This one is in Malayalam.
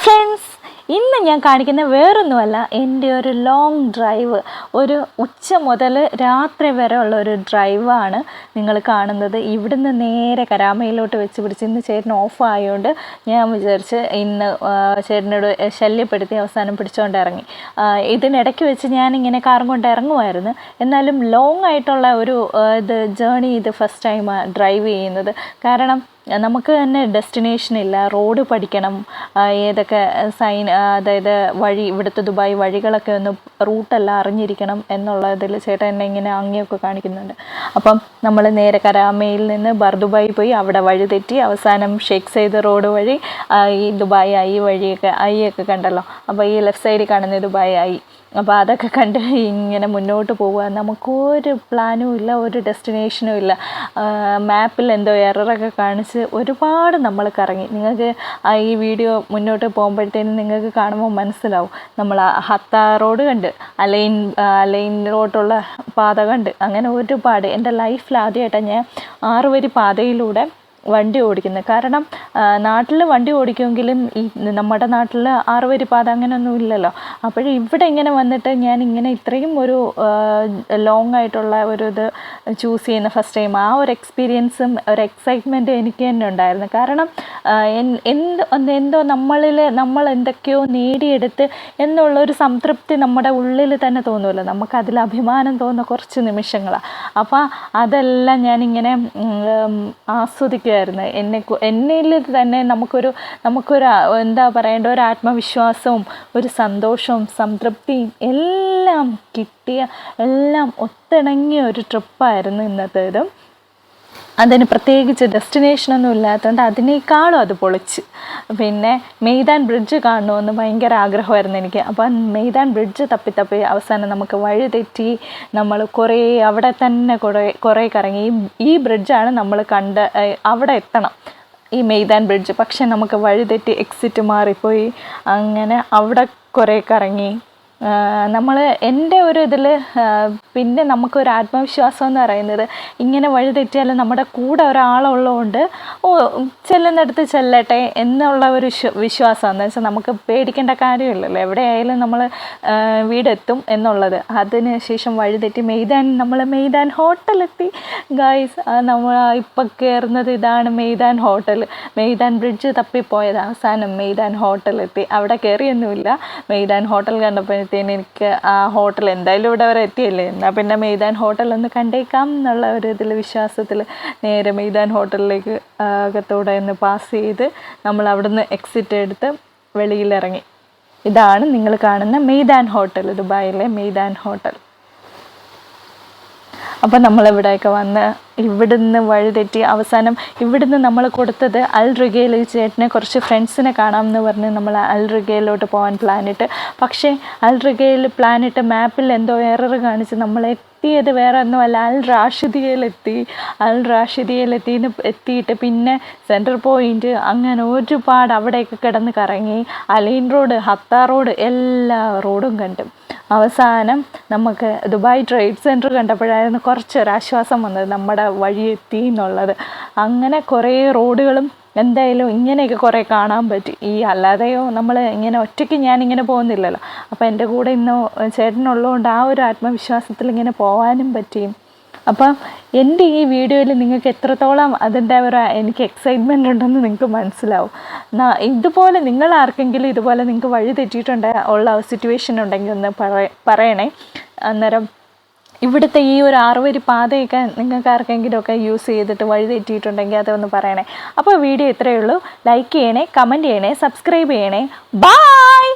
ഫ്രണ്ട്സ്, ഇന്ന് ഞാൻ കാണിക്കുന്ന വേറൊന്നുമല്ല, എൻ്റെ ഒരു ലോങ് ഡ്രൈവ്, ഒരു ഉച്ച മുതൽ രാത്രി വരെ ഉള്ള ഒരു ഡ്രൈവാണ് നിങ്ങൾ കാണുന്നത്. ഇവിടുന്ന് നേരെ കരാമയിലോട്ട് വെച്ച് പിടിച്ച്, ഇന്ന് ചേട്ടൻ ഓഫ് ആയതുകൊണ്ട് ഞാൻ വിചാരിച്ച് ഇന്ന് ചേട്ടനോട് ശല്യപ്പെടുത്തി അവസാനം പിടിച്ചുകൊണ്ട് ഇറങ്ങി. ഇതിനിടയ്ക്ക് വെച്ച് ഞാനിങ്ങനെ കാറും കൊണ്ട് ഇറങ്ങുമായിരുന്നു. എന്നാലും ലോങ് ആയിട്ടുള്ള ഒരു ജേണി ഇത് ഫസ്റ്റ് ടൈമാണ് ഡ്രൈവ് ചെയ്യുന്നത്. കാരണം നമുക്ക് തന്നെ ഡെസ്റ്റിനേഷൻ ഇല്ല, റോഡ് പഠിക്കണം, ഏതൊക്കെ അതായത് വഴി, ഇവിടുത്തെ ദുബായ് വഴികളൊക്കെ ഒന്ന് റൂട്ടെല്ലാം അറിഞ്ഞിരിക്കണം എന്നുള്ളതിൽ ചേട്ടൻ എന്നെ ഇങ്ങനെ അങ്ങിയൊക്കെ കാണിക്കുന്നുണ്ട്. അപ്പം നമ്മൾ നേരെ കരാമയിൽ നിന്ന് ബർദുബായി പോയി, അവിടെ വഴി തെറ്റി അവസാനം ഷേഖ് സയ്യിദ് റോഡ് വഴി ഈ ദുബായ് ഐ വഴിയൊക്കെ ഐയൊക്കെ കണ്ടല്ലോ. അപ്പോൾ ഈ ലെഫ്റ്റ് സൈഡിൽ കാണുന്ന ദുബായ് ഐ. അപ്പോൾ അതൊക്കെ കണ്ട് ഇങ്ങനെ മുന്നോട്ട് പോവുക. നമുക്കൊരു പ്ലാനും ഇല്ല, ഒരു ഡെസ്റ്റിനേഷനും ഇല്ല. മാപ്പിൽ എന്തോ എററൊക്കെ കാണിച്ച് ഒരുപാട് നമ്മൾ കറങ്ങി. നിങ്ങൾക്ക് ഈ വീഡിയോ മുന്നോട്ട് പോകുമ്പോഴത്തേനും നിങ്ങൾക്ക് കാണുമ്പോൾ മനസ്സിലാവും. നമ്മൾ ഹത്ത റോഡ് കണ്ട്, അലൈൻ റോഡുള്ള പാത കണ്ട്, അങ്ങനെ ഒരുപാട്. എൻ്റെ ലൈഫിൽ ആദ്യമായിട്ടാണ് ഞാൻ 6 വരി പാതയിലൂടെ വണ്ടി ഓടിക്കുന്നത്. കാരണം നാട്ടിൽ വണ്ടി ഓടിക്കുമെങ്കിലും ഈ നമ്മുടെ നാട്ടിൽ 6 വരി പാത അങ്ങനെയൊന്നും ഇല്ലല്ലോ. അപ്പോൾ ഇവിടെ ഇങ്ങനെ വന്നിട്ട് ഞാൻ ഇങ്ങനെ ഇത്രയും ഒരു ലോങ് ആയിട്ടുള്ള ഒരു ഇത് ചൂസ് ചെയ്യുന്ന ഫസ്റ്റ് ടൈം. ആ ഒരു എക്സ്പീരിയൻസും ഒരു എക്സൈറ്റ്മെൻറ്റും എനിക്ക് തന്നെ ഉണ്ടായിരുന്നു. കാരണം എന്തോ നമ്മൾ എന്തൊക്കെയോ നേടിയെടുത്ത് എന്നുള്ളൊരു സംതൃപ്തി നമ്മുടെ ഉള്ളിൽ തന്നെ തോന്നുമല്ലോ. നമുക്കതിൽ അഭിമാനം തോന്നുന്ന കുറച്ച് നിമിഷങ്ങളാണ്. അപ്പോൾ അതെല്ലാം ഞാനിങ്ങനെ ആസ്വദിക്കുക. എന്നിൽ തന്നെ നമുക്കൊരു എന്താ പറയേണ്ട, ഒരു ആത്മവിശ്വാസവും ഒരു സന്തോഷവും സംതൃപ്തിയും എല്ലാം കിട്ടിയ, എല്ലാം ഒത്തിണങ്ങിയ ഒരു ട്രിപ്പായിരുന്നു ഇന്നത്തേത്. അതിന് പ്രത്യേകിച്ച് ഡെസ്റ്റിനേഷനൊന്നും ഇല്ലാത്തതുകൊണ്ട് അതിനേക്കാളും അത് പൊളിച്ച്. പിന്നെ മെയ്താൻ ബ്രിഡ്ജ് കാണണമെന്ന് ഭയങ്കര ആഗ്രഹമായിരുന്നു എനിക്ക്. അപ്പം മെയ്താൻ ബ്രിഡ്ജ് തപ്പി അവസാനം നമുക്ക് വഴി തെറ്റി നമ്മൾ അവിടെ തന്നെ കുറേ കറങ്ങി. ഈ ബ്രിഡ്ജാണ് നമ്മൾ അവിടെ എത്തണം, ഈ മെയ്താൻ ബ്രിഡ്ജ്. പക്ഷെ നമുക്ക് വഴി തെറ്റി എക്സിറ്റ് മാറിപ്പോയി. അങ്ങനെ അവിടെ കുറേ കറങ്ങി. എൻ്റെ ഒരു ഇതിൽ പിന്നെ നമുക്കൊരു ആത്മവിശ്വാസം എന്ന് പറയുന്നത്, ഇങ്ങനെ വഴി തെറ്റിയാൽ നമ്മുടെ കൂടെ ഒരാളുള്ളതുകൊണ്ട് ചെല്ലുന്നിടത്ത് ചെല്ലട്ടെ എന്നുള്ള ഒരു വിശ്വാസം. എന്ന് വെച്ചാൽ നമുക്ക് പേടിക്കേണ്ട കാര്യമില്ലല്ലോ, എവിടെയായാലും നമ്മൾ വീടെത്തും എന്നുള്ളത്. അതിന് ശേഷം വഴി തെറ്റി നമ്മൾ മെയ്താൻ ഹോട്ടലെത്തി. ഗായ്സ്, നമ്മൾ ഇപ്പം കയറുന്നത് ഇതാണ് മെയ്താൻ ഹോട്ടൽ. മെയ്താൻ ബ്രിഡ്ജ് തപ്പിപ്പോയത് അവസാനം മെയ്താൻ ഹോട്ടലെത്തി. അവിടെ കയറിയൊന്നുമില്ല. മെയ്താൻ ഹോട്ടൽ കണ്ടപ്പോൾ എനിക്ക് ആ ഹോട്ടൽ എന്തായാലും ഇവിടെ വരെ എത്തിയല്ലേ, എന്നാൽ പിന്നെ മെയ്താൻ ഹോട്ടൽ ഒന്ന് കണ്ടേക്കാം എന്നുള്ള ഒരു ഇതിൽ വിശ്വാസത്തിൽ നേരെ മെയ്താൻ ഹോട്ടലിലേക്ക് അകത്തോടെ ഒന്ന് പാസ് ചെയ്ത് നമ്മൾ അവിടുന്ന് എക്സിറ്റ് എടുത്ത് വെളിയിലിറങ്ങി. ഇതാണ് നിങ്ങൾ കാണുന്ന മെയ്താൻ ഹോട്ടൽ, ദുബായിലെ മെയ്താൻ ഹോട്ടൽ. അപ്പം നമ്മളിവിടെയൊക്കെ വന്ന് ഇവിടുന്ന് വഴി തെറ്റി അവസാനം ഇവിടുന്ന് നമ്മൾ കൊടുത്തത് അൽ റിഗയിൽ. ചേട്ടനെ കുറച്ച് ഫ്രണ്ട്സിനെ കാണാമെന്ന് പറഞ്ഞ് നമ്മൾ അൽ റിഗയിലോട്ട് പോകാൻ പ്ലാനിട്ട്. പക്ഷേ അൽ റിഗയിൽ പ്ലാനിട്ട് മാപ്പിൽ എന്തോ എറർ കാണിച്ച് നമ്മൾ എത്തിയത് വേറെ ഒന്നുമല്ല, അൽ റാഷിദിയയിലെത്തിന്ന് എത്തിയിട്ട് പിന്നെ സെൻട്രൽ പോയിൻറ്റ്, അങ്ങനെ ഒരുപാട് അവിടെയൊക്കെ കിടന്ന് കറങ്ങി. അലൈൻ റോഡ്, ഹത്ത റോഡ്, എല്ലാ റോഡും കണ്ടു. അവസാനം നമുക്ക് ദുബായ് ട്രേഡ് സെൻറ്റർ കണ്ടപ്പോഴായിരുന്നു കുറച്ചൊരാശ്വാസം വന്നത്, നമ്മുടെ വഴി എത്തി എന്നുള്ളത്. അങ്ങനെ കുറേ റോഡുകളും എന്തായാലും ഇങ്ങനെയൊക്കെ കുറേ കാണാൻ പറ്റി. അല്ലാതെയോ നമ്മൾ ഇങ്ങനെ ഒറ്റയ്ക്ക് ഞാനിങ്ങനെ പോകുന്നില്ലല്ലോ. അപ്പോൾ എൻ്റെ കൂടെ ഇന്ന് ചേട്ടനുള്ളതുകൊണ്ട് ആ ഒരു ആത്മവിശ്വാസത്തിൽ ഇങ്ങനെ പോകാനും പറ്റി. അപ്പം എൻ്റെ ഈ വീഡിയോയിൽ നിങ്ങൾക്ക് എത്രത്തോളം അതിൻ്റെ എനിക്ക് എക്സൈറ്റ്മെൻ്റ് ഉണ്ടെന്ന് നിങ്ങൾക്ക് മനസ്സിലാവും. ഇതുപോലെ നിങ്ങൾ ആർക്കെങ്കിലും ഇതുപോലെ നിങ്ങൾക്ക് വഴി തെറ്റിയിട്ടുണ്ട് ഉള്ള സിറ്റുവേഷൻ ഉണ്ടെങ്കിൽ ഒന്ന് പറയണേ. അന്നേരം ഇവിടുത്തെ ഈ ഒരു 6 വരി പാതയൊക്കെ നിങ്ങൾക്ക് ആർക്കെങ്കിലും ഒക്കെ യൂസ് ചെയ്തിട്ട് വഴി തെറ്റിയിട്ടുണ്ടെങ്കിൽ അതൊന്ന് പറയണേ. അപ്പോൾ വീഡിയോ ഇത്രയേ ഉള്ളൂ. ലൈക്ക് ചെയ്യണേ, കമൻറ്റ് ചെയ്യണേ, സബ്സ്ക്രൈബ് ചെയ്യണേ. ബൈ.